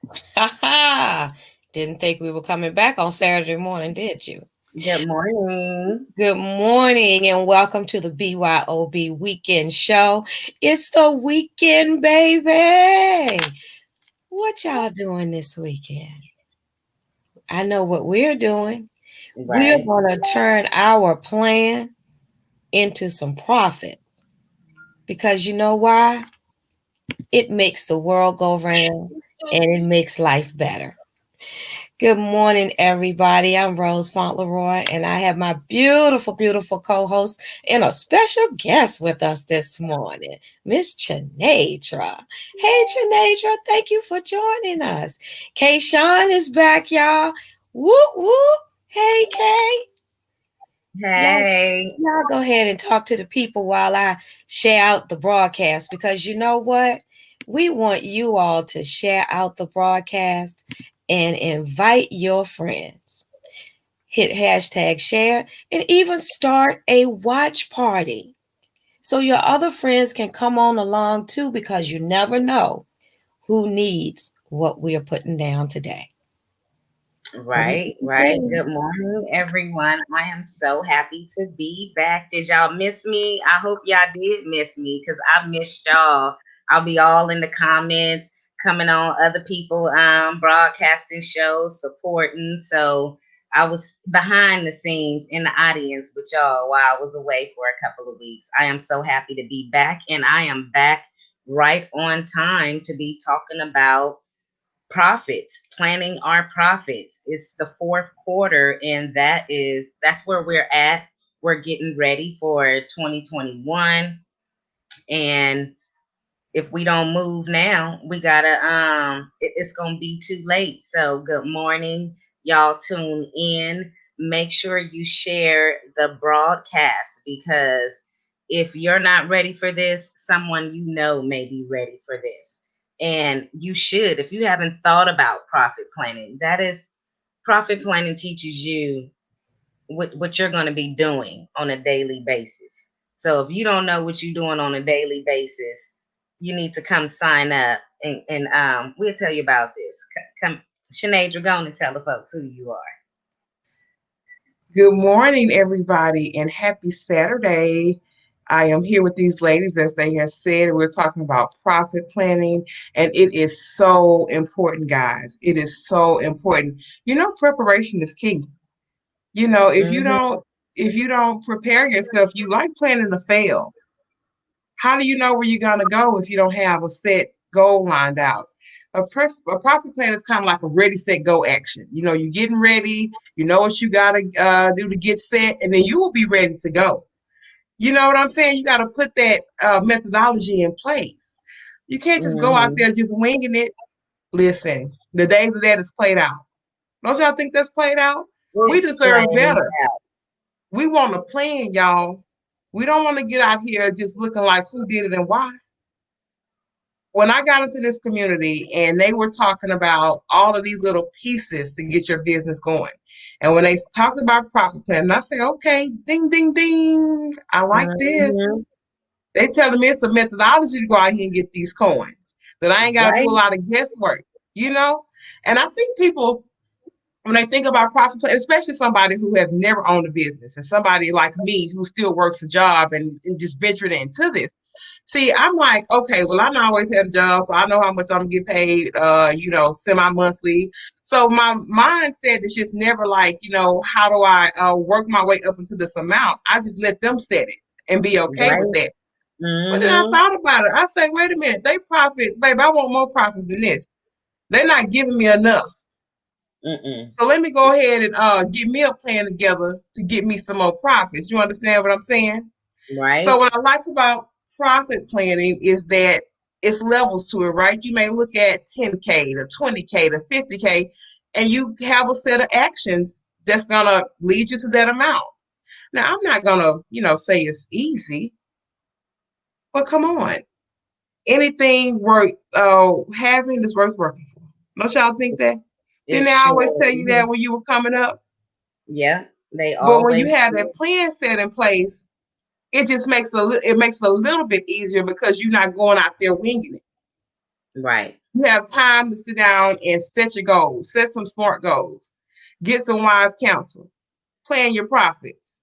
Ha ha! Didn't think we were coming back on Saturday morning, did you? Good morning. Good morning and welcome to the BYOB Weekend Show. It's the weekend, baby. What y'all doing this weekend? I know what we're doing. We're Right. going to turn our plan into some profits because you know why? It makes the world go round and it makes life better. Good morning, everybody. I'm Rose Fauntleroy, and I have my beautiful, beautiful co-host and a special guest with us this morning, Miss Chenadra. Hey, Chenadra, thank you for joining us. Kay Sean is back, y'all. Whoop whoop. Hey, Kay. Y'all, Hey. y'all go ahead and talk to the people while I share out the broadcast because you know what? We want you all to share out the broadcast and invite your friends. Hit hashtag share and even start a watch party so your other friends can come on along too because you never know who needs what we are putting down today. What do Right, you right. think? Good morning, everyone. I am so happy to be back. Did y'all miss me? I hope y'all did miss me because I missed y'all. I'll be all in the comments, coming on other people broadcasting shows, supporting. So I was behind the scenes in the audience with y'all while I was away for a couple of weeks. I am so happy to be back, and I am back right on time to be talking about profits, planning our profits. It's the fourth quarter, and that's where we're at. We're getting ready for 2021, and if we don't move now, we gotta it's gonna be too late. So good morning, y'all. Tune in. Make sure you share the broadcast because if you're not ready for this, someone you know may be ready for this. And you should, if you haven't thought about profit planning, that is profit planning teaches you what you're going to be doing on a daily basis. So if you don't know what you're doing on a daily basis, you need to come sign up and we'll tell you about this. Come, Sinead, you're going to tell the folks who you are. Good morning, everybody, and happy Saturday. I am here with these ladies, as they have said, and we're talking about profit planning, and it is so important, guys. It is so important. Preparation is key. You know, if you Mm-hmm. don't if you don't prepare yourself, you like planning to fail. How do you know where you're gonna go if you don't have a set goal lined out? A profit plan is kind of like a ready, set, go action. You're getting ready. You know what you gotta do to get set, and then you will be ready to go. You know what I'm saying? You got to put that methodology in place. You can't just go out Mm-hmm. there just winging it. Listen, the days of that is played out. Don't y'all think that's played out? We It's deserve playing better. We want a plan, y'all. We don't want to get out here just looking like who did it and why. When I got into this community and they were talking about all of these little pieces to get your business going. And when they talked about profit plan, I say, okay, ding, ding, ding. I like this. Mm-hmm. They telling me it's a methodology to go out here and get these coins. That I ain't got to do Right. a lot of guesswork, you know? And I think people, when they think about profit plan, especially somebody who has never owned a business and somebody like me who still works a job and just ventured into this. See, I'm like, okay, well, I always had a job, so I know how much I'm gonna get paid, semi-monthly. So my mindset is just never like, how do I work my way up into this amount? I just let them set it and be okay with Right. that. But then I Mm-hmm. thought about it. I say, wait a minute, they profits, babe. I want more profits than this. They're not giving me enough. Mm-mm. So let me go ahead and get me a plan together to get me some more profits. You understand what I'm saying? So Right. what I like about profit planning is that it's levels to it, right? You may look at 10K to 20K to 50K, and you have a set of actions that's gonna lead you to that amount. Now I'm not gonna, say it's easy, but come on. Anything worth having is worth working for. Don't y'all think that? It Didn't they always sure tell you is. that when you were coming up? Yeah. They But when you always have that do. plan set in place, it just makes it a little bit easier because you're not going out there winging it. Right. You have time to sit down and set your goals, set some smart goals, get some wise counsel, plan your profits.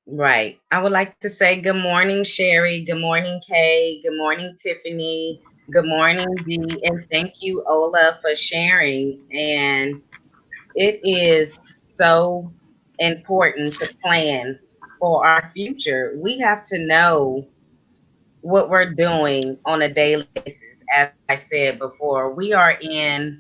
Right. I would like to say good morning, Sherry. Good morning, Kay. Good morning, Tiffany. Good morning, Dee. And thank you, Ola, for sharing. And it is so important to plan for our future. We have to know what we're doing on a daily basis. As I said before, we are in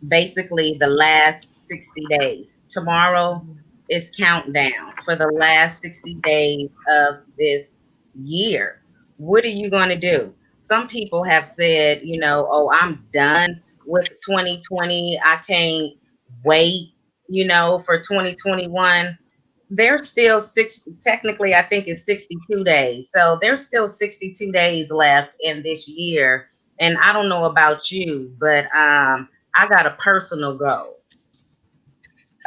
basically the last 60 days. Tomorrow is countdown for the last 60 days of this year. What are you going to do? Some people have said, oh, I'm done with 2020. I can't wait, for 2021. There's still technically, I think it's 62 days. So there's still 62 days left in this year. And I don't know about you, but I got a personal goal.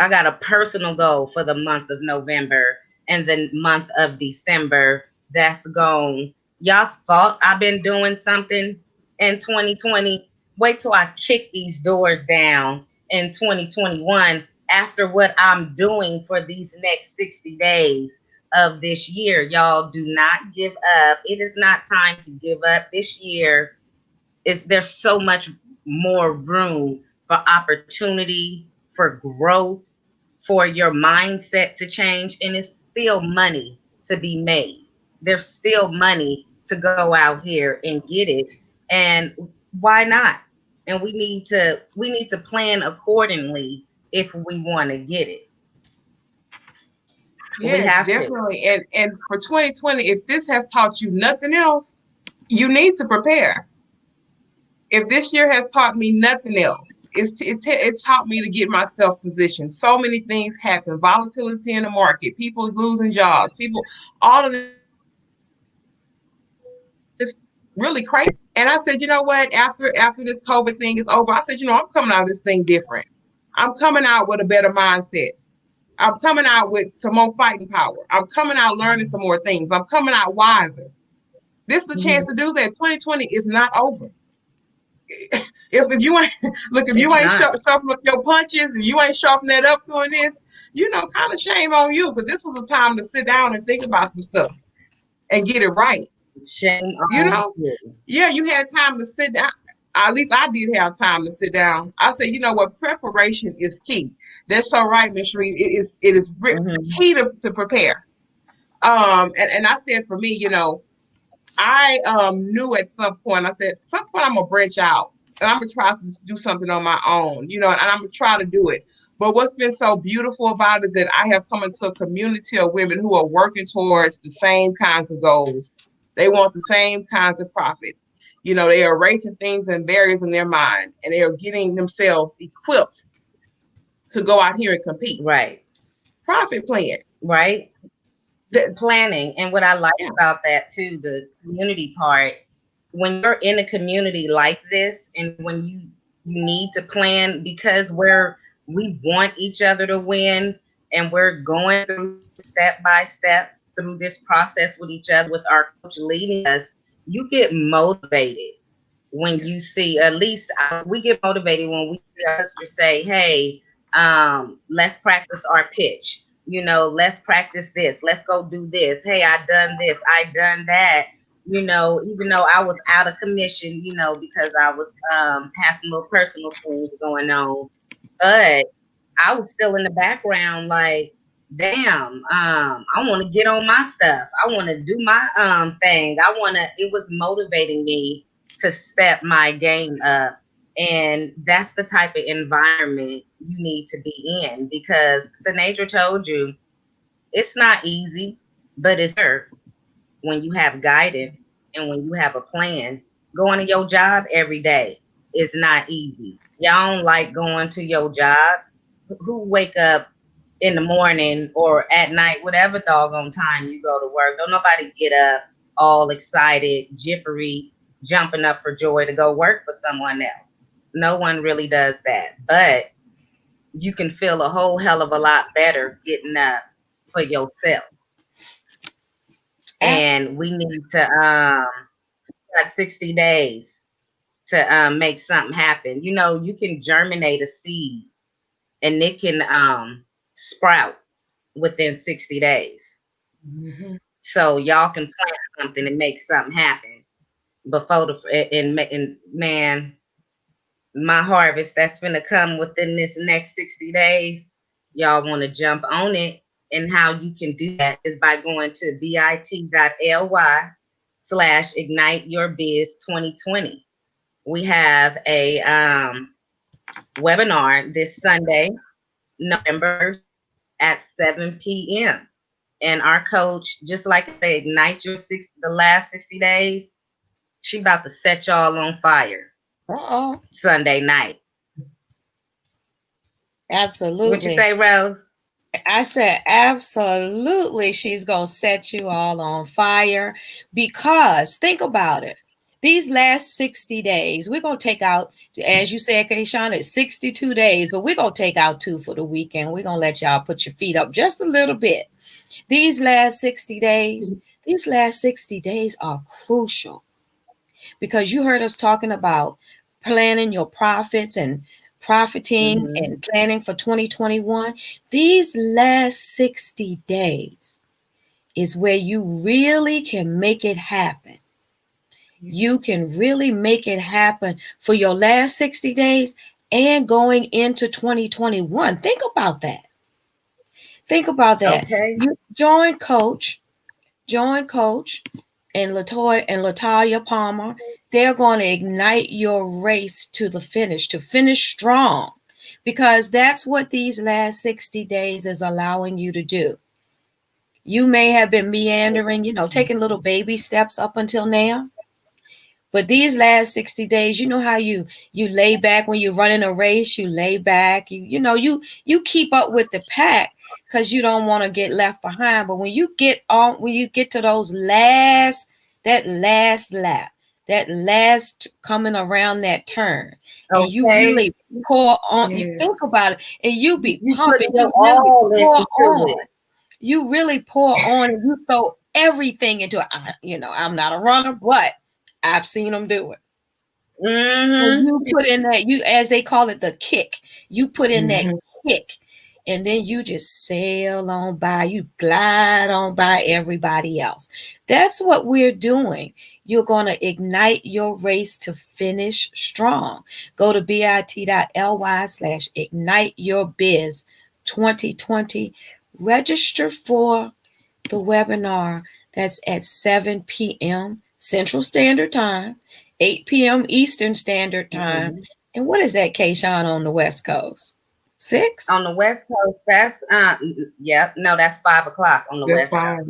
I got a personal goal for the month of November and the month of December. That's gone. Y'all thought I've been doing something in 2020. Wait till I kick these doors down in 2021 after what I'm doing for these next 60 days of this year. Y'all do not give up. It is not time to give up this year. There's so much more room for opportunity, for growth, for your mindset to change, and it's still money to be made. There's still money to go out here and get it, and why not? And we need to plan accordingly if we want to get it. We Yes, have to. definitely. And for 2020, if this has taught you nothing else, you need to prepare. If this year has taught me nothing else, it's taught me to get myself positioned. So many things happen: volatility in the market, people losing jobs, people, all of this really crazy. And I said, you know what? After this COVID thing is over, I said, I'm coming out of this thing different. I'm coming out with a better mindset. I'm coming out with some more fighting power. I'm coming out learning some more things. I'm coming out wiser. This is a chance to do that. 2020 is not over. If you ain't look, if you It's ain't not. sharpen up your punches, if you ain't sharpen that up doing this, kind of shame on you. But this was a time to sit down and think about some stuff and get it right. Shame You on know, you. yeah, you had time to sit down. At least I did have time to sit down. I said, you know what, preparation is key. That's so right, Miss Reed. It is Mm-hmm. key to prepare. And I said for me, I knew at some point, I said, some point I'm gonna branch out and I'm gonna try to do something on my own, and I'm gonna try to do it. But what's been so beautiful about it is that I have come into a community of women who are working towards the same kinds of goals. They want the same kinds of profits. They are erasing things and barriers in their mind, and they are getting themselves equipped to go out here and compete. Right. Profit plan. Right. That, Planning. And what I like yeah. about that too, the community part, when you're in a community like this and when you need to plan because we want each other to win and we're going through step by step through this process with each other with our coach leading us, you get motivated when you see, at least we get motivated when we see our sister say, hey, let's practice our pitch, let's practice this, let's go do this, hey, I done this, I done that, even though I was out of commission, because I was had some little personal things going on, but I was still in the background like, damn, I want to get on my stuff, I want to do my thing, it was motivating me to step my game up. And that's the type of environment you need to be in because Sinadra told you it's not easy, but it's her when you have guidance and when you have a plan. Going to your job every day is not easy. Y'all don't like going to your job. Who wake up in the morning or at night, whatever doggone time you go to work? Don't nobody get up all excited, jippery, jumping up for joy to go work for someone else. No one really does that. But you can feel a whole hell of a lot better getting up for yourself. And we need to got 60 days to make something happen. You know, you can germinate a seed and it can sprout within 60 days. Mhm. So y'all can plant something and make something happen before and man, my harvest that's gonna come within this next 60 days. Y'all want to jump on it. And how you can do that is by going to bit.ly/ignite your biz 2020. We have a webinar this Sunday, November at 7 p.m. And our coach, just like they ignite the last 60 days, she about to set y'all on fire Uh-oh. Sunday night. Absolutely. What you say, Rose? I said, absolutely, she's going to set you all on fire, because think about it. These last 60 days, we're going to take out, as you said, Kayshawn, it's 62 days, but we're going to take out 2 for the weekend. We're going to let y'all put your feet up just a little bit. These last 60 days are crucial, because you heard us talking about planning your profits and profiting and planning for 2021. These last 60 days is where you really can make it happen. You can really make it happen for your last 60 days and going into 2021. Think about that. Okay. You join Coach and Latoya Palmer. They're going to ignite your race to the finish, to finish strong, because that's what these last 60 days is allowing you to do. You may have been meandering, taking little baby steps up until now. But these last 60 days, you know how you lay back when you're running a race, you lay back, you keep up with the pack because you don't want to get left behind. But when you get to that last lap, that last coming around that turn, and you really pour on, you think about it, and you be pumping, you really pour on, and you throw everything into it. I'm not a runner, but I've seen them do it. Mm-hmm. You put in that, as they call it, the kick. You put in that kick, and then you just sail on by. You glide on by everybody else. That's what we're doing. You're going to ignite your race to finish strong. Go to bit.ly/ignite your biz 2020. Register for the webinar. That's at 7 p.m. Central Standard Time, 8 p.m. Eastern Standard Time. And what is that, Kayshawn, on the West Coast? 6? On the West Coast, that's that's 5 o'clock on the West Coast.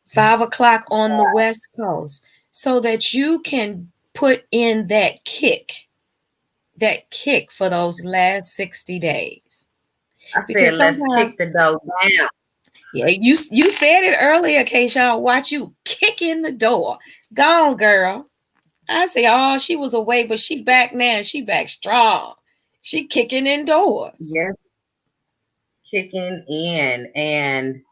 5 o'clock on the West Coast, so that you can put in that kick for those last 60 days. I said, let's kick the door down. Yeah, you said it earlier, Kayshawn. Watch you kick in the door. Go on, girl. I say, oh, she was away, but she back now. She back strong. She kicking indoors. Yes, kicking in. And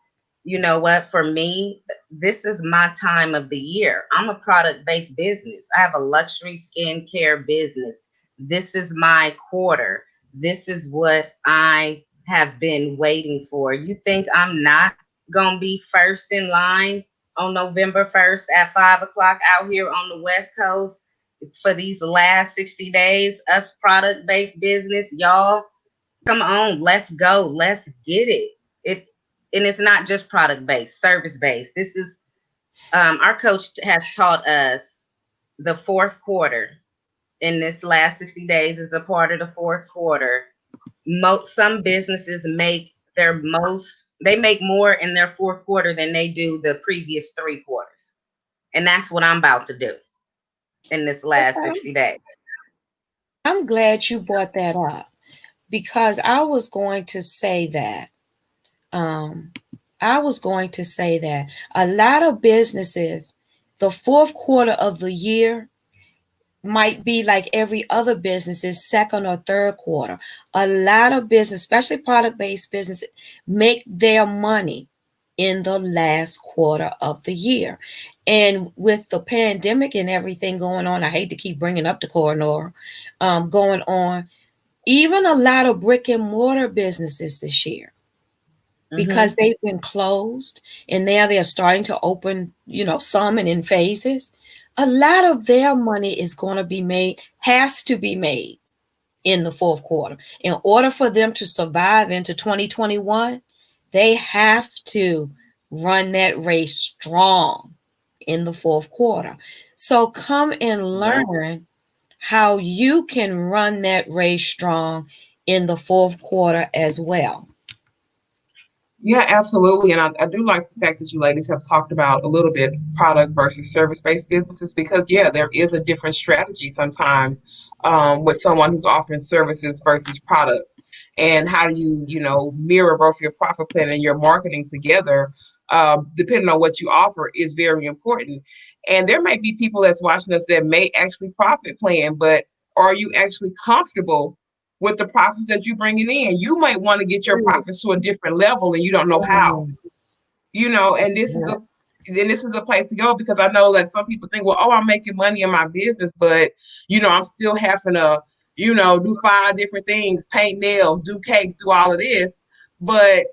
you know what? For me, this is my time of the year. I'm a product-based business. I have a luxury skincare business. This is my quarter. This is what I have been waiting for. You think I'm not going to be first in line on November 1st at 5 o'clock out here on the West Coast? It's for these last 60 days, us product-based business, y'all, come on, let's go. Let's get it. And it's not just product-based, service-based. This is, our coach has taught us the fourth quarter in this last 60 days is a part of the fourth quarter. Some businesses make they make more in their fourth quarter than they do the previous 3 quarters. And that's what I'm about to do in this last 60 days. I'm glad you brought that up, because I was going to say that. A lot of businesses, the fourth quarter of the year might be like every other business's second or third quarter. A lot of business, especially product-based businesses, make their money in the last quarter of the year. And with the pandemic and everything going on, I hate to keep bringing up the coroner going on, even a lot of brick and mortar businesses this year, because they've been closed and now they're starting to open, some and in phases. A lot of their money is going to be made, has to be made in the fourth quarter. In order for them to survive into 2021, they have to run that race strong in the fourth quarter. So come and learn how you can run that race strong in the fourth quarter as well. Yeah, absolutely. And I do like the fact that you ladies have talked about a little bit product versus service-based businesses because, yeah, there is a different strategy sometimes with someone who's offering services versus products. And how do you mirror both your profit plan and your marketing together, depending on what you offer, is very important. And there may be people that's watching us that may actually profit plan, but are you actually comfortable with the profits that you're bringing in? You might want to get your profits to a different level and you don't know how, and this is a place to go, because I know that some people think, well, oh, I'm making money in my business, but I'm still having to, do 5 different things, paint nails, do cakes, do all of this. But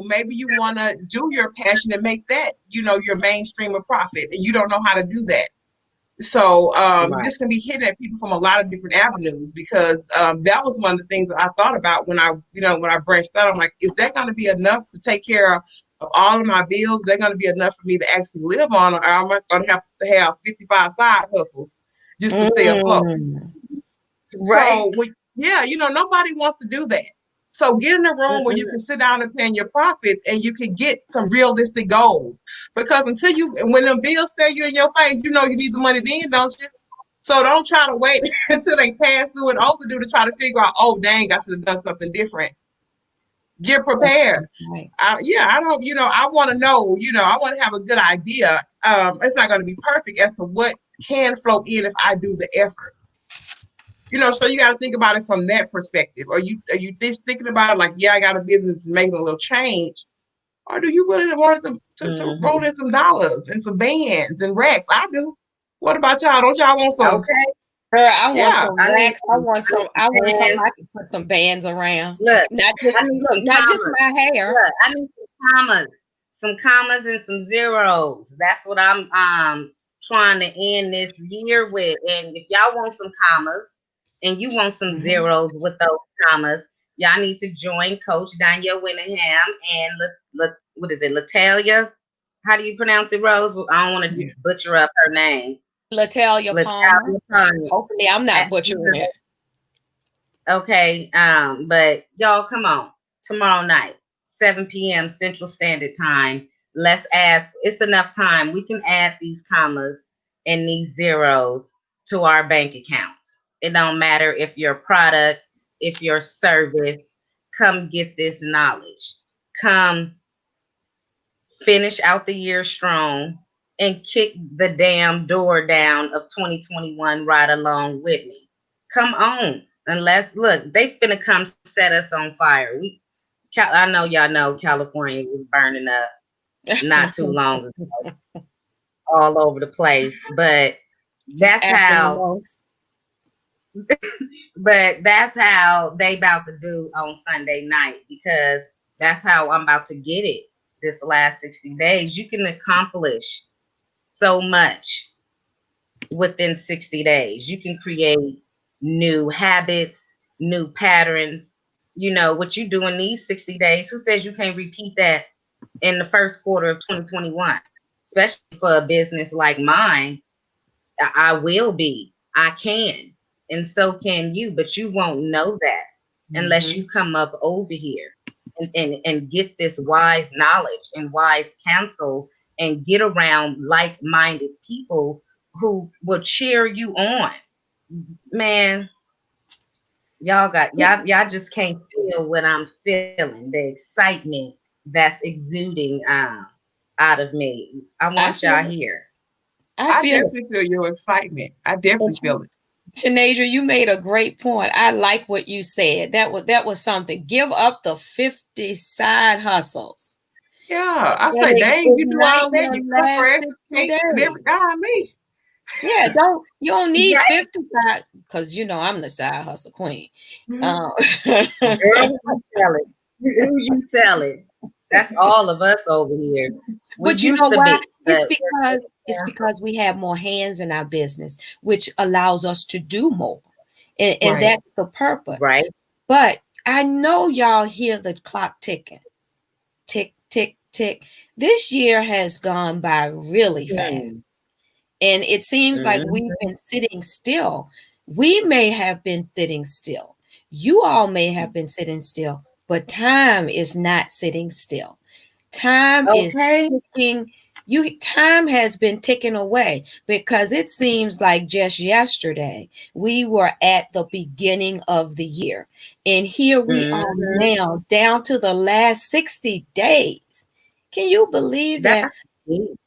maybe you want to do your passion and make that, your mainstream of profit, and you don't know how to do that. So this can be hidden at people from a lot of different avenues, because that was one of the things that I thought about when I branched out. I'm like, is that going to be enough to take care of all of my bills? Is that going to be enough for me to actually live on, or am I going to have 55 side hustles just to stay afloat? Right. So, nobody wants to do that. So get in a room where you can sit down and plan your profits, and you can get some realistic goals. Because when them bills stare you in your face, you need the money then, don't you? So don't try to wait until they pass through and overdue to try to figure out, oh, dang, I should have done something different. Get prepared. Right. I want to know, I want to have a good idea. It's not going to be perfect as to what can flow in if I do the effort. So you got to think about it from that perspective. Are you just thinking about it like, yeah, I got a business and making a little change? Or do you really want to roll in some dollars and some bands and racks? I do. What about y'all? Don't y'all want some? Okay. Girl, I want some racks. I want some I can put some bands around. Look, not just my hair. Look, I need some commas and some zeros. That's what I'm trying to end this year with. And if y'all want some commas and you want some zeros with those commas, y'all need to join Coach Danielle Winningham and what is it, Latalia? How do you pronounce it, Rose? I don't want to butcher up her name. Latalia Palmer. Hopefully I'm not butchering it. Okay, but y'all come on. Tomorrow night, 7 p.m. Central Standard Time. Let's ask. It's enough time. We can add these commas and these zeros to our bank accounts. It don't matter if your product, if your service. Come get this knowledge. Come finish out the year strong and kick the damn door down of 2021 right along with me. Come on. Unless, look, they finna come set us on fire. I know y'all know California was burning up not too long ago, all over the place. But that's how. But that's how they about to do on Sunday night, because that's how I'm about to get it this last 60 days. You can accomplish so much within 60 days. You can create new habits, new patterns. What you do in these 60 days, who says you can't repeat that in the first quarter of 2021? Especially for a business like mine, I can, and so can you, but you won't know that unless you come up over here and get this wise knowledge and wise counsel and get around like-minded people who will cheer you on. Man, y'all just can't feel what I'm feeling, the excitement that's exuding out of me. I want y'all here. I definitely feel your excitement. I definitely feel it. Shanasia, you made a great point. I like what you said. That was something. Give up the 50 side hustles. Yeah, I But say, dang, you do ignite all that, your you cut last grass, 60 cake, and days. every golly. Yeah, you don't need Right, 55 because I'm the side hustle queen. Um, girl, who you telling? Who you telling? That's all of us over here. We but you know used to why? be, It's but because we have more hands in our business, which allows us to do more. And Right. that's the purpose. right. But I know y'all hear the clock ticking. Tick, tick, tick. This year has gone by really fast. Hmm. And it seems like Mhm. we've been sitting still. We may have been sitting still. You all may have been sitting still, but time is not sitting still. Time is Okay. ticking. Time has been ticking away because it seems like just yesterday we were at the beginning of the year. And here we are Mhm. now down to the last 60 days. Can you believe that? That's deep.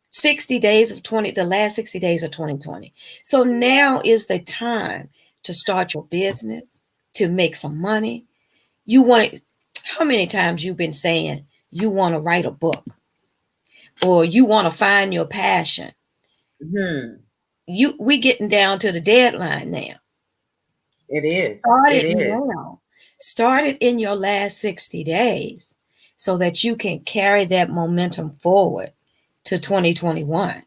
60 days of 20, the last 60 days of 2020. So now is the time to start your business, to make some money. You want to, how many times you've been saying you want to write a book or you want to find your passion? Hmm. We getting down to the deadline now. It is. Start It it is. now. Start it in your last 60 days so that you can carry that momentum forward to 2021.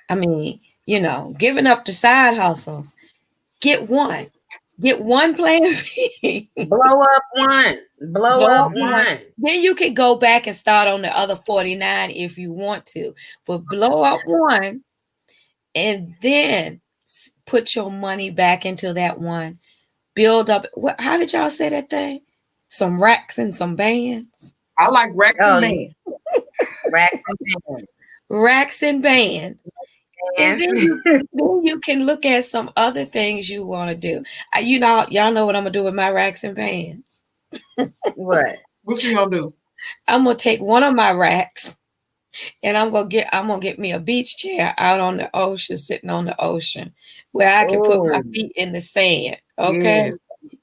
I mean, giving up the side hustles, get one. Get one plan B. Blow up one. Blow Blow up up one. one. Then you can go back and start on the other 49 if you want to. But blow up one and then put your money back into that one. Build up. How did y'all say that thing? Some racks and some bands. I like racks Oh, and yeah. bands. Racks and Racks and bands. And pans. then you can look at some other things you want to do. Y'all know what I'm gonna do with my racks and pans. What? What you gonna do? I'm gonna take one of my racks and I'm gonna get me a beach chair out on the ocean, sitting on the ocean, where I can put my Oh, feet in the sand. Okay. Yes.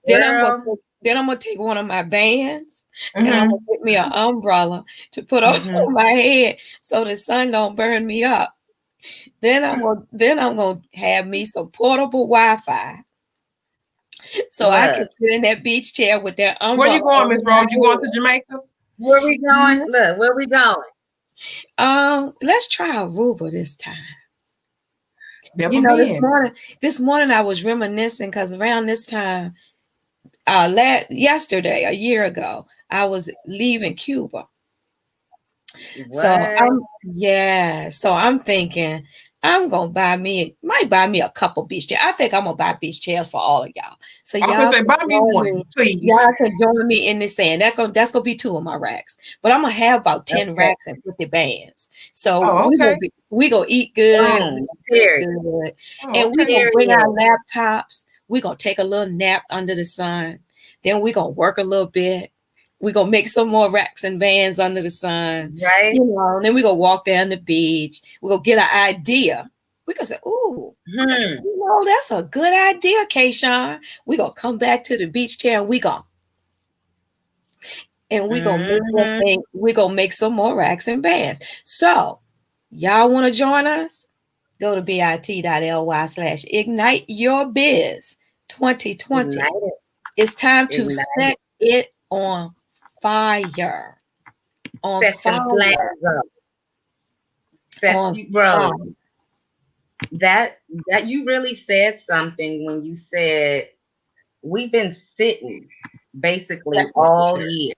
Then I'm gonna girl. then I'm gonna take one of my bands and I'm Mm-hmm. gonna get me an umbrella to put Mhm. over my head so the sun don't burn me up. Then I'm gonna have me some portable Wi-Fi so I can Look, sit in that beach chair with that Where you umbrella going, over Miss my Rose? You going to head. Jamaica? where we going? Look, where we going? Let's try Aruba this time. Never This been. morning I was reminiscing because around this time, yesterday, a year ago, I was leaving Cuba. So What? I'm thinking I'm gonna might buy me a couple beach chairs. I think I'm gonna buy beach chairs for all of y'all. So I was gonna y'all say, can buy me join one, me. please. Y'all can join me in this saying that's gonna be 2 of my racks. But I'm gonna have about 10 Okay. racks and 50 bands. So Oh, okay. we gonna eat good, we Boom. gonna drink Period. good, Oh, and we okay. gonna bring our Period. laptops. We gonna take a little nap under the sun. Then we gonna work a little bit. We gonna make some more racks and bands under the sun. Right? And then we go walk down the beach. We go get an idea. We gonna say, "Ooh, Hmm. that's a good idea, Kayshawn." We gonna come back to the beach chair and we gonna make that Mhm. thing. We gonna make some more racks and bands. So, y'all want to join us? Go to bit.ly/ignite your biz 2020. Ignite it. It's time to Ignite it. set it on fire. On Set them fire. plans up. Set On you, bro. fire. That you really said something when you said we've been sitting basically That's what you all said. year.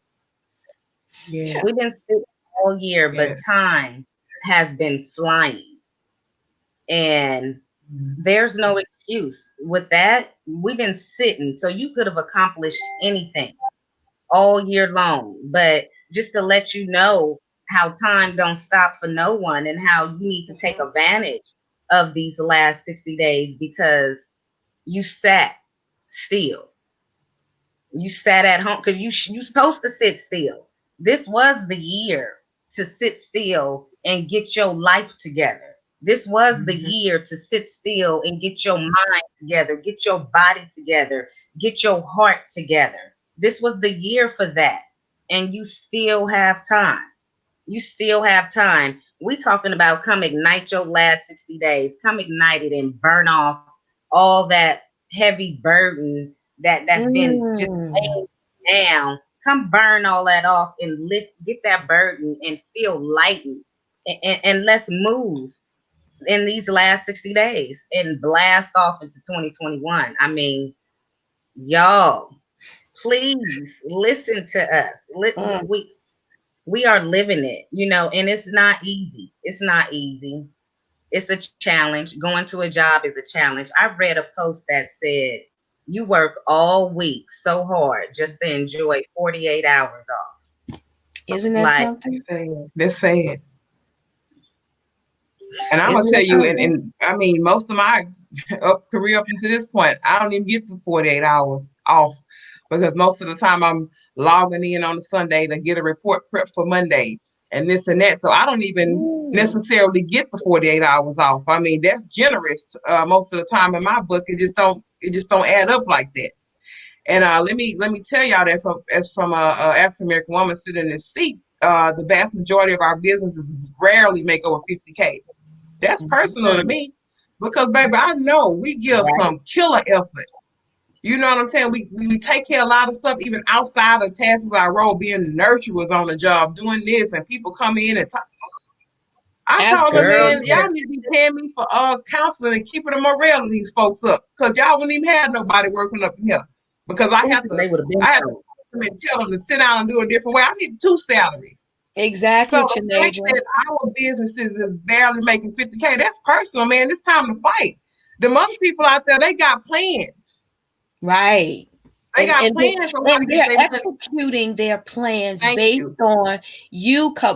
Yeah. We've been sitting all year, but Yes. time has been flying. And there's no excuse with that. We've been sitting, so you could have accomplished anything all year long. But just to let you know how time don't stop for no one and how you need to take advantage of these last 60 days because you sat still. You sat at home because you supposed to sit still. This was the year to sit still and get your life together. This was the Mhm. year to sit still and get your mind together, get your body together, get your heart together. This was the year for that. And you still have time. You still have time. We talking about come ignite your last 60 days. Come ignite it and burn off all that heavy burden that's been just Mm. weighing you down. Come burn all that off and get that burden and feel lightened. And let's move in these last 60 days and blast off into 2021. I mean, y'all, please listen to us. Mm. We are living it, and it's not easy. It's not easy. It's a challenge. Going to a job is a challenge. I read a post that said, you work all week so hard just to enjoy 48 hours off. Isn't that Like, something? That's sad. And I'm gonna Isn't tell that you, something? and I mean, most of my career up until this point, I don't even get the 48 hours off because most of the time I'm logging in on a Sunday to get a report prep for Monday and this and that. So I don't even Ooh. necessarily get the 48 hours off. I mean, that's generous most of the time in my book. It just don't add up like that. And let me tell y'all that from a African American woman sitting in this seat, the vast majority of our businesses rarely make over 50K. That's personal to mm, me because, baby, I know we give right? some killer effort. You know what I'm saying? We take care of a lot of stuff even outside of tasks our role. Being nurturers on the job, doing this, and people come in and talk. I told them, Girl, man, y'all need to be paying me for counseling and keeping the morale of these folks up because y'all wouldn't even have nobody working up here because I have to they would have been I have to told. talk to them and tell them to sit down and do a different way. I need 2 salaries. So Exactly, the fact Janadra. that our businesses is barely making 50K, that's personal, man. It's time to fight. The other people out there, they got plans. Right. They And got and they, plans for how to and get they're their money. executing their plans Thank based you. on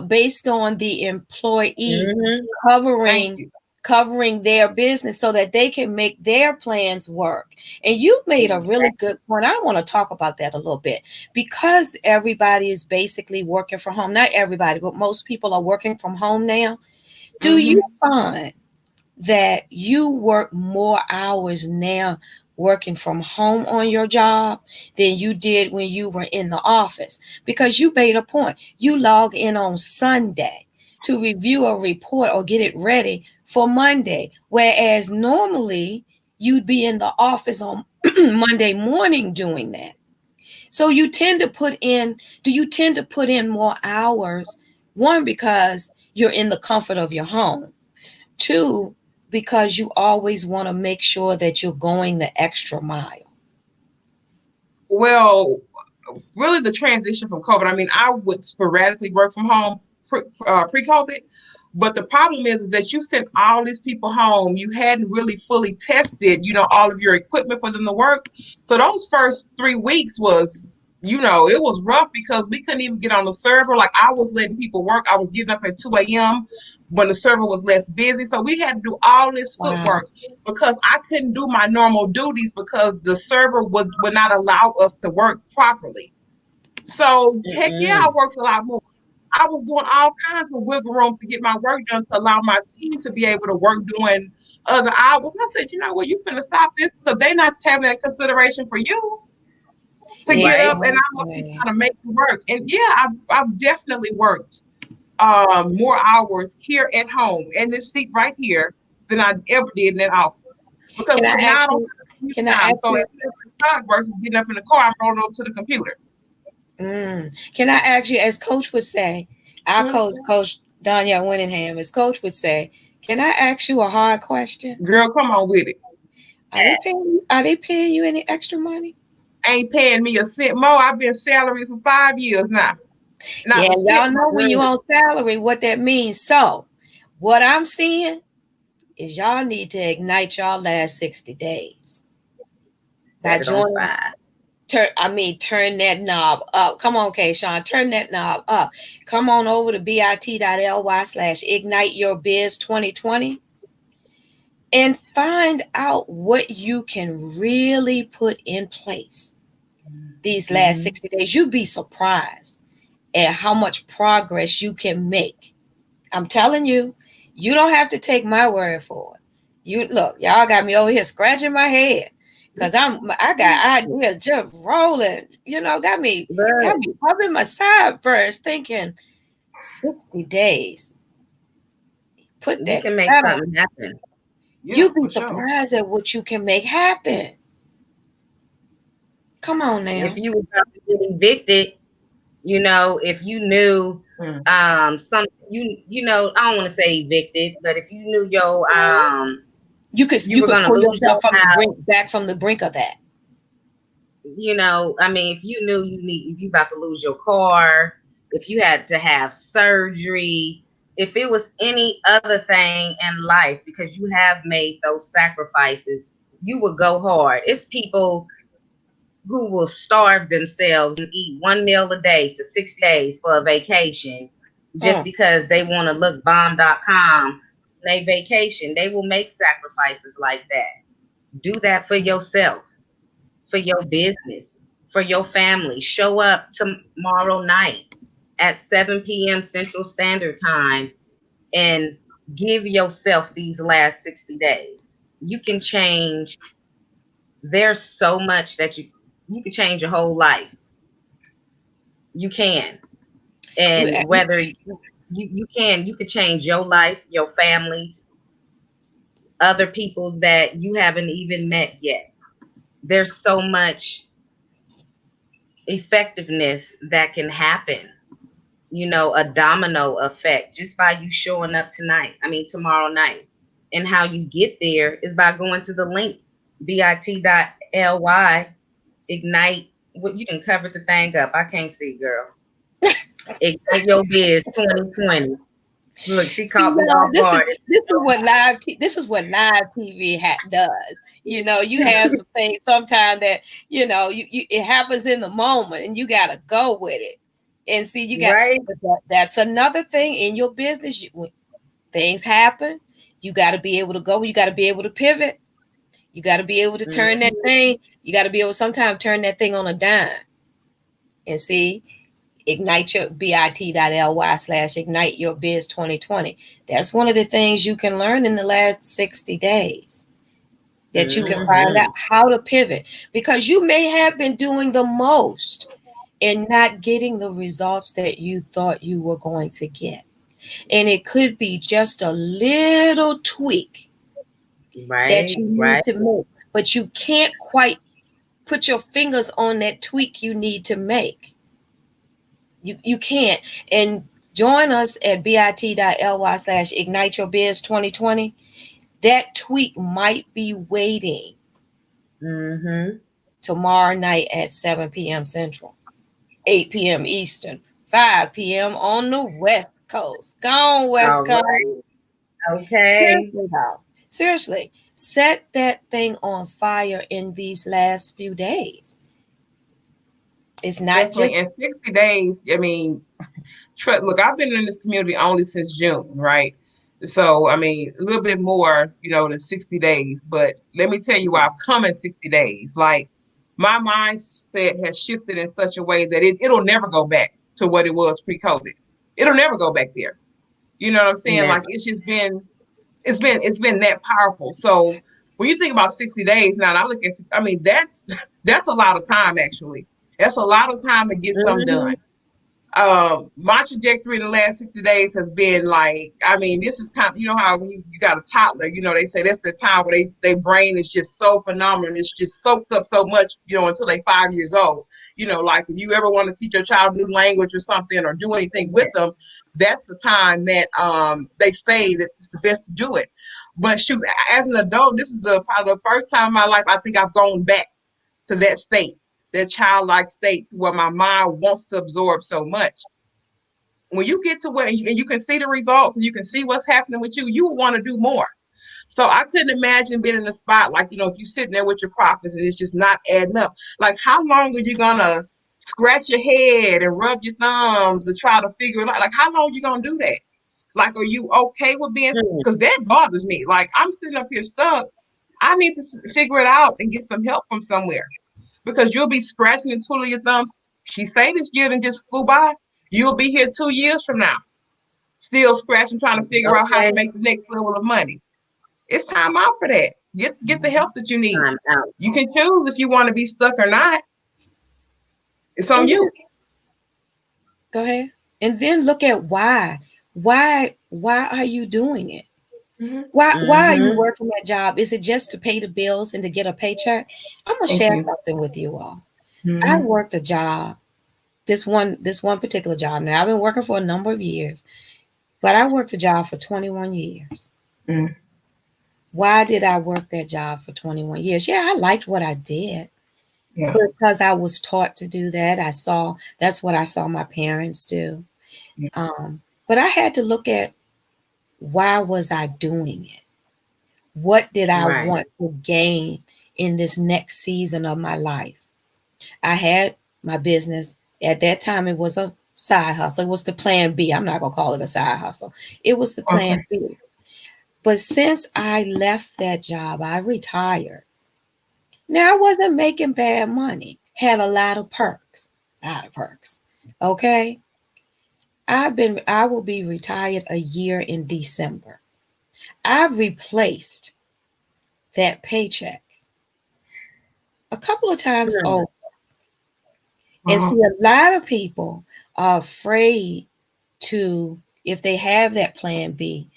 based on the employee Mm-hmm. Thank covering you. covering their business so that they can make their plans work. And you made a really good point. I want to talk about that a little bit because everybody is basically working from home. Not everybody, but most people are working from home now. Do you Mm-hmm. find that you work more hours now working from home on your job than you did when you were in the office? Because you made a point. You log in on Sunday to review a report or get it ready for Monday, whereas normally you'd be in the office on Monday morning doing that. So do you tend to put in more hours? One, because you're in the comfort of your home. Two, because you always want to make sure that you're going the extra mile. Well, really the transition from COVID. I mean, I would sporadically work from home pre-COVID, but the problem is that you sent all these people home. You hadn't really fully tested, all of your equipment for them to work. So those first 3 weeks was, it was rough because we couldn't even get on the server. Like I was letting people work. I was getting up at 2 a.m. when the server was less busy. So we had to do all this Wow. footwork because I couldn't do my normal duties because the server would not allow us to work properly. So heck yeah, I Mm-mm. worked a lot more. I was doing all kinds of wiggle room to get my work done to allow my team to be able to work doing other hours. And I said, you know what, you finna stop this because they're not having that consideration for you to get up and I'm up here Exactly. trying to make it work. And yeah, I've definitely worked more hours here at home in this seat right here than I ever did in that office. Because Can I now I ask don't you? have commute Can I time. ask So you? instead of the dog versus getting up in the car, I'm rolling over to the computer. Can I ask you, as Coach would say, our Mhm. Coach Danya Winningham, as Coach would say, can I ask you a hard question? Girl, come on with it. Are they paying you any extra money? Ain't paying me a cent more. I've been salary for 5 years now. Not Yeah, a cent y'all more. know when you on salary what that means. So, what I'm seeing is y'all need to ignite y'all last 60 days by Set it on joining. fire. Turn that knob up. Come on, Kayshawn, turn that knob up. Come on over to bit.ly/ignite your biz 2020 and find out what you can really put in place these last Mm-hmm. 60 days. You'd be surprised at how much progress you can make. I'm telling you, you don't have to take my word for it. You look, y'all got me over here scratching my head because I got ideas just rolling. Got me Look, rubbing my sideburns, thinking, 60 days. Put You that can make down. something happen. Yeah, You'd be for sure. surprised at what you can make happen. Come on now. If you were about to get evicted, you know, if you knew some you know, I don't want to say evicted, but if you knew your You could you were gonna pull lose yourself your from the house, back from the brink of that. you know, I mean, if you knew if you about to lose your car, if you had to have surgery, if it was any other thing in life, because you have made those sacrifices, you would go hard. It's people who will starve themselves and eat one meal a day for 6 days for a vacation just because they want to look bomb.com. They vacation. They will make sacrifices like that. Do that for yourself, for your business, for your family. Show up tomorrow night at 7 p.m. Central Standard Time and give yourself these last 60 days. You can change. There's so much that you can change your whole life. You can. And whether you can change your life, your family's, other people's that you haven't even met yet. There's so much effectiveness that can happen, you know, a domino effect just by you showing up tomorrow night. And how you get there is by going to the link bit.ly ignite. What, you can cover the thing up. I can't see, girl. Ignite Your Biz 2020. Look, she caught me off guard. This is what live TV does. You know, you have some things sometimes that, you know, you it happens in the moment and you got to go with it. And see, you got right. That's another thing in your business. When things happen, you got to be able to go. You got to be able to pivot. You got to be able to turn that thing. You got to be able to sometimes turn that thing on a dime. And see, ignite your bit.ly/ignite your biz 2020. That's one of the things you can learn in the last 60 days. That you can find out how to pivot, because you may have been doing the most and not getting the results that you thought you were going to get. And it could be just a little tweak that you need to make, but you can't quite put your fingers on that tweak you need to make. You can't. And join us at bit.ly/ignite your biz 2020. That tweak might be waiting tomorrow night at 7 p.m. Central, 8 p.m. Eastern, 5 p.m. on the West Coast. Go on, West Coast. Right. Okay. Seriously, set that thing on fire in these last few days. It's not definitely in 60 days. I mean, look, I've been in this community only since June, right? So, I mean, a little bit more, you know, than 60 days. But let me tell you why I've come in 60 days. Like, my mindset has shifted in such a way that it'll never go back to what it was pre-COVID. It'll never go back there. You know what I'm saying? Never. Like, it's been that powerful. So when you think about 60 days now, I look at, I mean, that's a lot of time, actually. That's a lot of time to get something done. My trajectory in the last 60 days has been like, I mean, this is kind of, you know how when you got a toddler, you know, they say that's the time where their brain is just so phenomenal. It's just soaks up so much, you know, until they 5 years old. You know, like if you ever want to teach your child a new language or something or do anything with them, that's the time that they say that it's the best to do it. But shoot, as an adult, this is probably the first time in my life I think I've gone back to that state, that childlike state, to where my mind wants to absorb so much. When you get to where you can see the results and you can see what's happening with you, you will want to do more. So I couldn't imagine being in a spot like, you know, if you're sitting there with your profits and it's just not adding up. Like, how long are you gonna scratch your head and rub your thumbs and try to figure it out? Like, how long are you gonna do that? Like, are you okay with being, because that bothers me. Like, I'm sitting up here stuck. I need to figure it out and get some help from somewhere. Because you'll be scratching and twiddling your thumbs. She say this year and just flew by. You'll be here 2 years from now, still scratching, trying to figure out how to make the next level of money. It's time out for that. Get the help that you need. You can choose if you want to be stuck or not. It's on you. Go ahead. And then look at why. Why are you doing it? Mm-hmm. Why are you Mhm. working that job? Is it just to pay the bills and to get a paycheck? I'm gonna Thank share you. something with you all. I Mm-hmm. worked a job, this one particular job. Now I've been working for a number of years, but I worked a job for 21 years. Mm-hmm. Why did I work that job for 21 years? Yeah, I liked what I did, Yeah. but because I was taught to do that, that's what I saw my parents do. Yeah. But I had to look at, why was I doing it? What did I Right. want to gain in this next season of my life? I had my business. At that time, it was a side hustle. It was the plan B. I'm not going to call it a side hustle. It was the plan Okay. B. But since I left that job, I retired. Now, I wasn't making bad money, had a lot of perks, Okay. I will be retired a year in December. I've replaced that paycheck a couple of times Hmm. over. And Uh-huh. see, a lot of people are afraid to, if they have that plan B,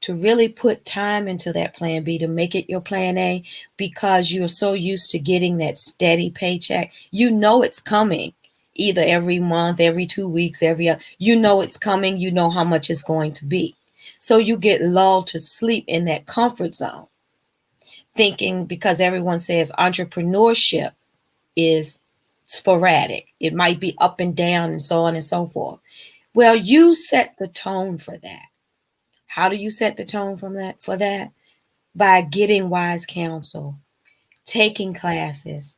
to really put time into that plan B to make it your plan A, because you're so used to getting that steady paycheck. You know it's coming either every month, every 2 weeks, you know it's coming, you know how much it's going to be. So you get lulled to sleep in that comfort zone, thinking, because everyone says entrepreneurship is sporadic. It might be up and down and so on and so forth. Well, you set the tone for that. How do you set the tone for that? By getting wise counsel, taking classes,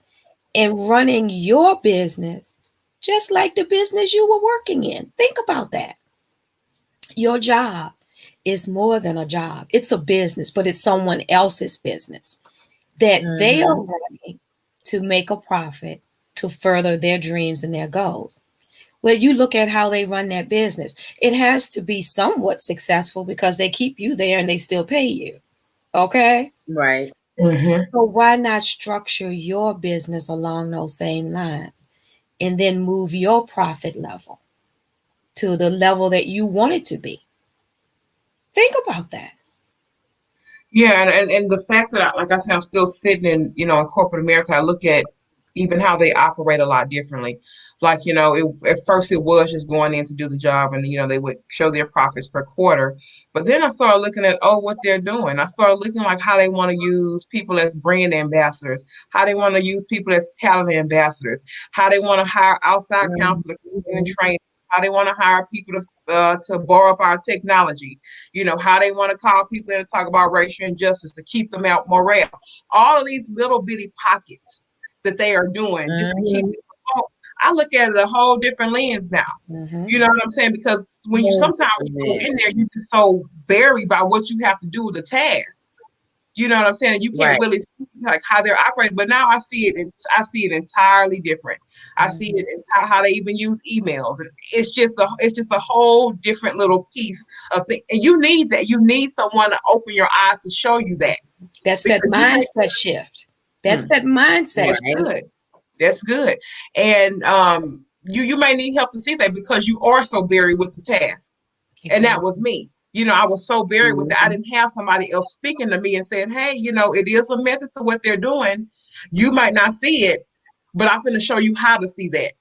and running your business just like the business you were working in. Think about that. Your job is more than a job. It's a business, but it's someone else's business that they are Mhm. running to make a profit, to further their dreams and their goals. Well, you look at how they run that business. It has to be somewhat successful because they keep you there and they still pay you. Okay? Right. Mm-hmm. So why not structure your business along those same lines and then move your profit level to the level that you want it to be? Think about that. Yeah, and the fact that like I said, I'm still sitting in, in corporate America, I look at even how they operate a lot differently. Like, at first it was just going in to do the job and, they would show their profits per quarter. But then I started looking at, what they're doing. I started looking like how they want to use people as brand ambassadors, how they want to use people as talent ambassadors, how they want to hire outside counsel to come in and Mhm. train, how they want to hire people to borrow up our technology, how they want to call people in to talk about racial injustice, to keep them out morale. All of these little bitty pockets that they are doing just to keep Mhm. it afloat. I look at it a whole different lens now. Mm-hmm. You know what I'm saying? Because when you sometimes you go 100%. in there, you get so buried by what you have to do with the task. You know what I'm saying? You can't Right. really see like how they're operating. But now I see it. I see it entirely different. I see Mm-hmm. it in how they even use emails, and it's just a whole different little piece of thing. And you need that. You need someone to open your eyes to show you that, That's that because you may. mindset shift. That's that mindset That's Right. shift. good. That's good. And you may need help to see that because you are so buried with the task. And that was Exactly. me. I was so buried with that. I Mhm. didn't have somebody else speaking to me and saying, hey, it is a method to what they're doing. You might not see it, but I'm going to show you how to see that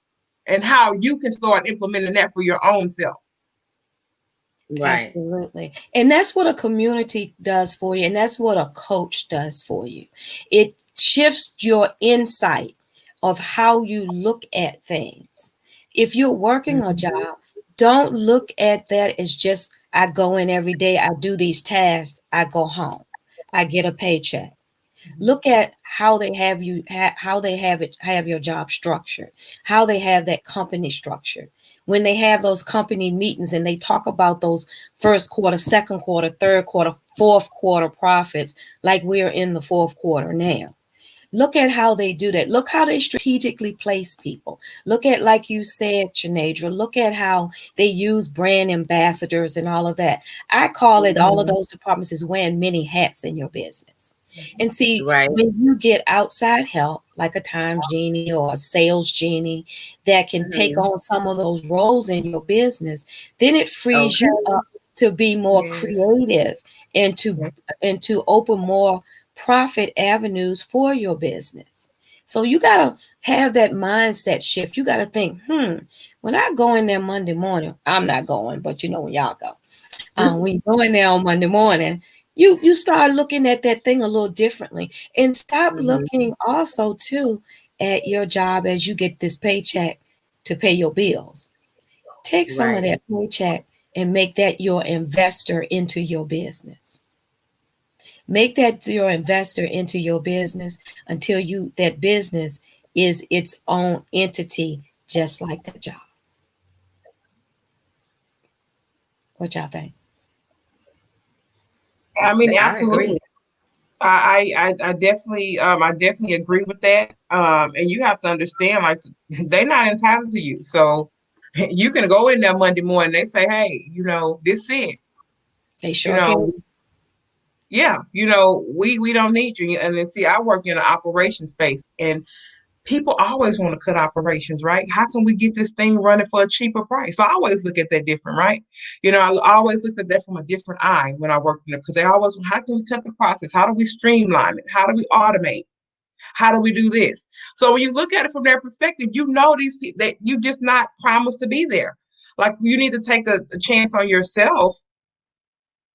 and how you can start implementing that for your own self. Right. Absolutely. And that's what a community does for you. And that's what a coach does for you. It shifts your insight of how you look at things. If you're working a Mhm. job, don't look at that as just, I go in every day, I do these tasks, I go home, I get a paycheck. Look at how they how they have your job structured, how they have that company structured. When they have those company meetings and they talk about those first quarter, second quarter, third quarter, fourth quarter profits, like we're in the fourth quarter now. Look at how they do that. Look how they strategically place people. Look at, like you said, Shanadra, look at how they use brand ambassadors and all of that. I call it, all of Mhm. those departments is wearing many hats in your business. And see, Right. when you get outside help, like a time genie or a sales genie that can take on some of those roles in your business, then it frees Okay. you up to be more Yes. creative and to open more profit avenues for your business. So you got to have that mindset shift. You got to think, when I go in there Monday morning, I'm not going, but you know when y'all go. When you go in there on Monday morning, you start looking at that thing a little differently, and stop looking also too at your job as you get this paycheck to pay your bills. Take some of Right. that paycheck and make that your investor into your business. Make that your investor into your business until that business is its own entity, just like that job. What y'all think? I mean, I agree. absolutely. I definitely agree with that. And you have to understand, like, they're not entitled to you. So you can go in there Monday morning, they say, hey, this it. They You sure know, can. yeah, we don't need you. And then see, I work in an operation space, and people always want to cut operations, right? How can we get this thing running for a cheaper price? So I always look at that different, right? I always looked at that from a different eye when I worked in it, because they always, how can we cut the process? How do we streamline it? How do we automate? How do we do this? So when you look at it from their perspective, these people that you just not promised to be there. Like, you need to take a chance on yourself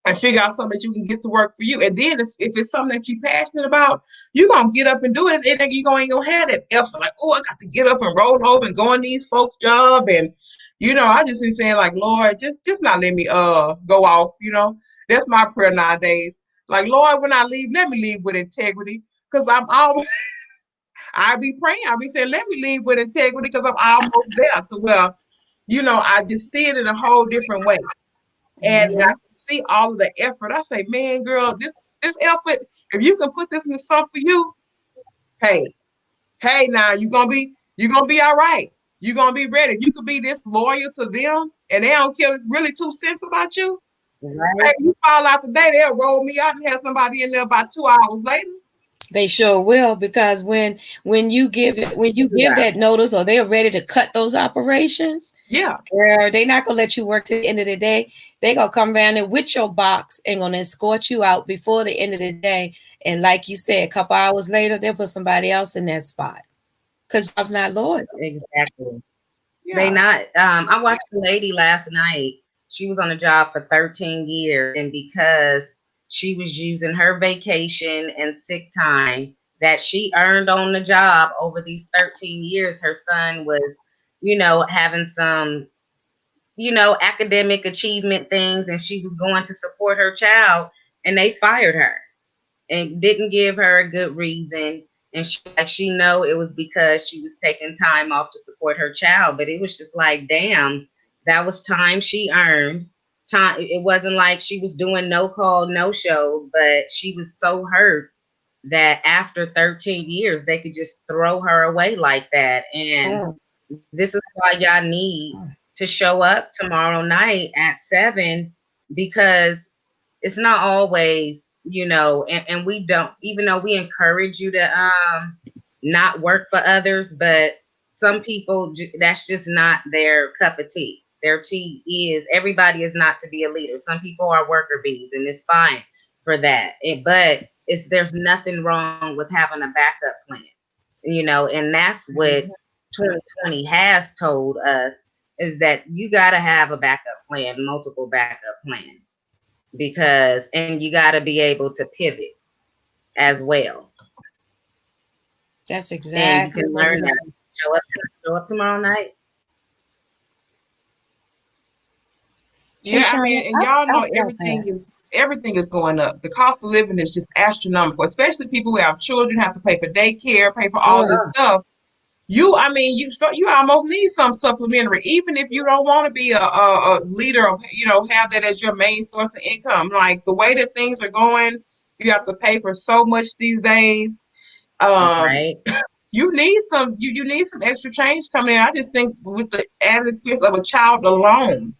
and figure out something that you can get to work for you. And then if it's something that you're passionate about, you're going to get up and do it. And then you ain't going to have that effort like, oh, I got to get up and roll over and go on these folks' job. And, I just be saying, like, Lord, just not let me go off, That's my prayer nowadays. Like, Lord, when I leave, let me leave with integrity. Because I be praying. I be saying, let me leave with integrity, because I'm almost there. So, well, I just see it in a whole different way. And I can see all of the effort. I say, man, girl, this effort, if you can put this in the song for you, hey, now you're gonna be all right. You're gonna be ready. If you could be this loyal to them and they don't care really 2 cents about you, Right. hey, you fall out today, they'll roll me out and have somebody in there about 2 hours later. They sure will, because when you give Yeah. that notice or they're ready to cut those operations, Yeah. girl, they're not gonna let you work to the end of the day. They gonna come around there with your box and gonna escort you out before the end of the day. And like you said, a couple hours later, they'll put somebody else in that spot because job's not loyal. Exactly. They Yeah. not. I watched a lady last night. She was on a job for 13 years, and because she was using her vacation and sick time that she earned on the job over these 13 years, her son was, having some, academic achievement things, and she was going to support her child, and they fired her and didn't give her a good reason. And she know it was because she was taking time off to support her child. But it was just like, damn, that was time she earned. Time. It wasn't like she was doing no call, no shows, but she was so hurt that after 13 years they could just throw her away like that. And this is why y'all need to show up tomorrow night at 7, because it's not always, and we don't, even though we encourage you to not work for others, but some people, that's just not their cup of tea. Their tea is, everybody is not to be a leader. Some people are worker bees, and it's fine for that. But there's nothing wrong with having a backup plan, and that's what 2020 has told us, is that you got to have a backup plan, multiple backup plans, and you got to be able to pivot as well. That's And you exactly can what learn we that. do. Show up tomorrow night. Yeah, I mean, and y'all I know felt that. everything is going up. The cost of living is just astronomical, especially people who have children, have to pay for daycare, pay for all this stuff. I mean, you almost need some supplementary, even if you don't want to be a leader, or have that as your main source of income. Like, the way that things are going, you have to pay for so much these days. Right. You need some extra change coming in. I just think with the added expense of a child alone,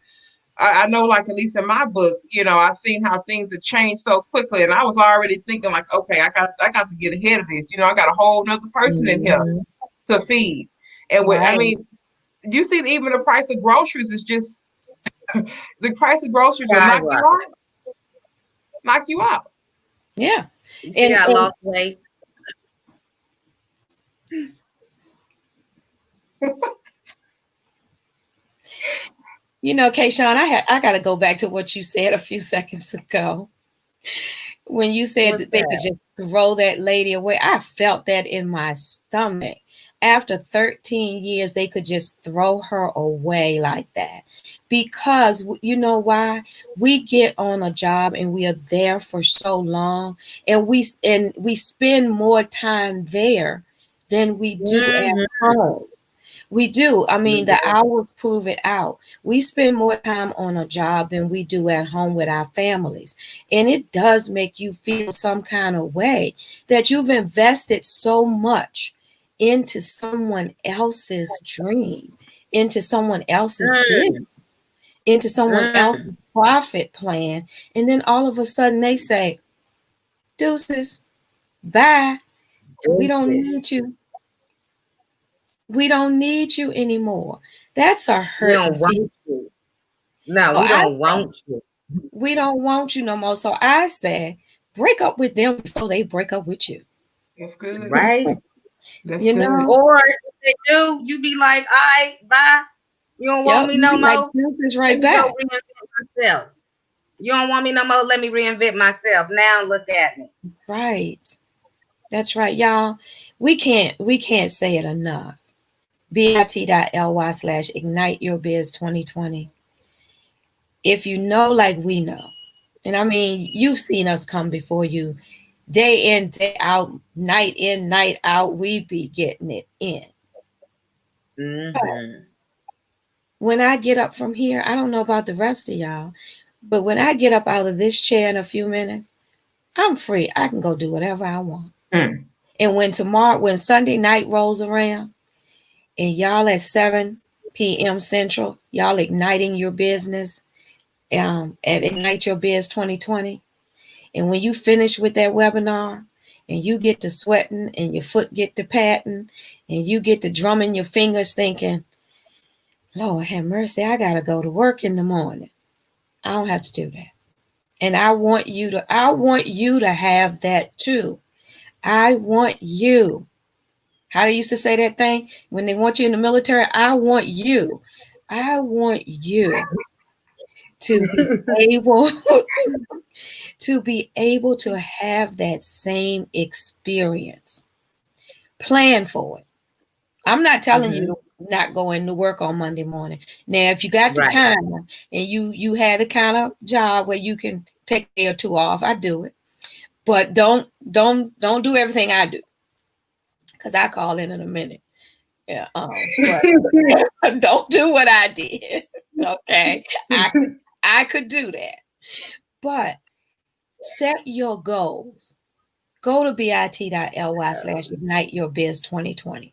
I know, like, at least in my book, you know, I've seen how things have changed so quickly, and I was already thinking like, okay, I got to get ahead of this. You know, I got a whole nother person in here Mhm. to feed. And I Right. mean, you see, even the price of groceries is just the price of groceries will knock you Skyrocket. out, knock you out. Yeah. You see, And I lost weight. you know, Kayshawn, I got to go back to what you said a few seconds ago when you said What's that they could that? just throw that lady away. I felt that in my stomach. After 13 years, they could just throw her away like that. Because you know why? We get on a job and we are there for so long, and we spend more time there than we do at Mhm. home. We do. I We mean, the do. hours prove it out. We spend more time on a job than we do at home with our families. And it does make you feel some kind of way that you've invested so much into someone else's dream, into someone else's Mm, vision, into someone mm. else's profit plan. And then all of a sudden they say, deuces, bye. We don't Deuces. need you. We don't need you anymore. That's a We hurting don't feeling. want you. No, So we I don't want you. we don't want you no more. So I said, break up with them before they break up with you. That's good. Right? That's You good. know? Or if they do, you be like, all right, bye. You don't want Yep. me You no be like, more? this is Let right me go back. reinvent myself. You don't want me no more? Let me reinvent myself. Now look at me. That's right. That's right, y'all. We can't say it enough. bit.ly/ignite your biz 2020. If you know like we know, and I mean you've seen us come before you day in, day out, night in, night out, we be getting it in. Mm-hmm. When I get up from here, I don't know about the rest of y'all, but when I get up out of this chair in a few minutes, I'm free. I can go do whatever I want. Mm. And when Sunday night rolls around and y'all at 7 p.m. Central, y'all igniting your business at Ignite Your Biz 2020. And when you finish with that webinar and you get to sweating and your foot get to patting and you get to drumming your fingers thinking, Lord have mercy, I got to go to work in the morning. I don't have to do that. And I want you to have that too. I want you. How they used to say that thing when they want you in the military? I want you. I want you to be able to have that same experience. Plan for it. I'm not telling you Mm-hmm. to not go into work on Monday morning. Now, if you got the Right. time and you had a kind of job where you can take a day or two off, I do it. But don't do everything I do because I call in a minute. Yeah. But don't do what I did. Okay. I could do that. But set your goals. Go to bit.ly/ignite your biz 2020.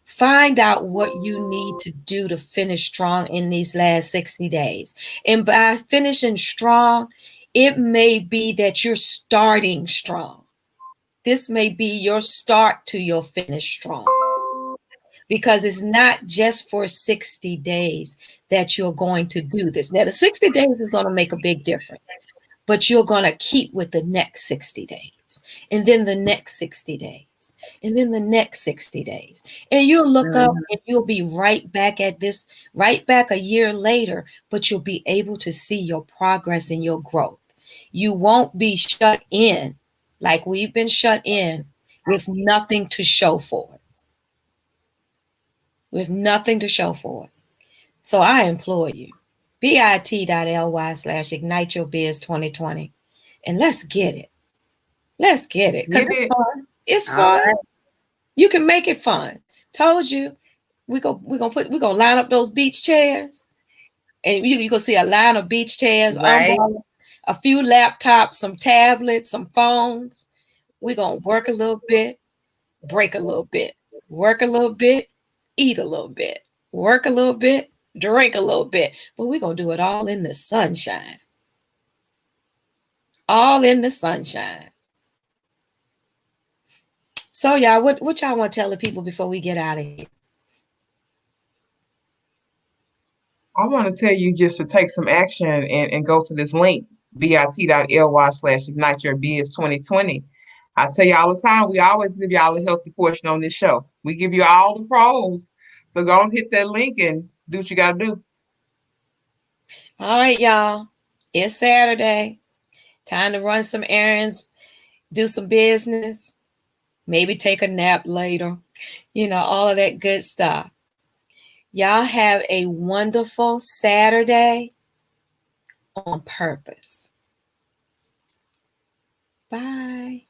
Find out what you need to do to finish strong in these last 60 days. And by finishing strong, it may be that you're starting strong. This may be your start to your finish strong because it's not just for 60 days that you're going to do this. Now, the 60 days is going to make a big difference, but you're going to keep with the next 60 days and then the next 60 days and then the next 60 days. And you'll look up Mhm. and you'll be right back at this, right back a year later, but you'll be able to see your progress and your growth. You won't be shut in like we've been shut in with nothing to show for it. With nothing to show for it. So I implore you, bit.ly/ignite your biz 2020, and let's get it. Let's get it because Get it's it. fun. It's All fun. right. You can make it fun. Told you, we're gonna line up those beach chairs, and you gonna see a line of beach chairs, Right. umbrellas, a few laptops, some tablets, some phones. We're gonna work a little bit, break a little bit, work a little bit, eat a little bit, work a little bit, drink a little bit, but we're going to do it all in the sunshine. All in the sunshine. So, y'all, what y'all want to tell the people before we get out of here? I want to tell you just to take some action and go to this link, bit.ly/ignite your biz 2020. I tell you all the time, we always give y'all a healthy portion on this show. We give you all the pros. So go and hit that link and do what you got to do. All right, y'all. It's Saturday. Time to run some errands, do some business, maybe take a nap later, all of that good stuff. Y'all have a wonderful Saturday on purpose. Bye.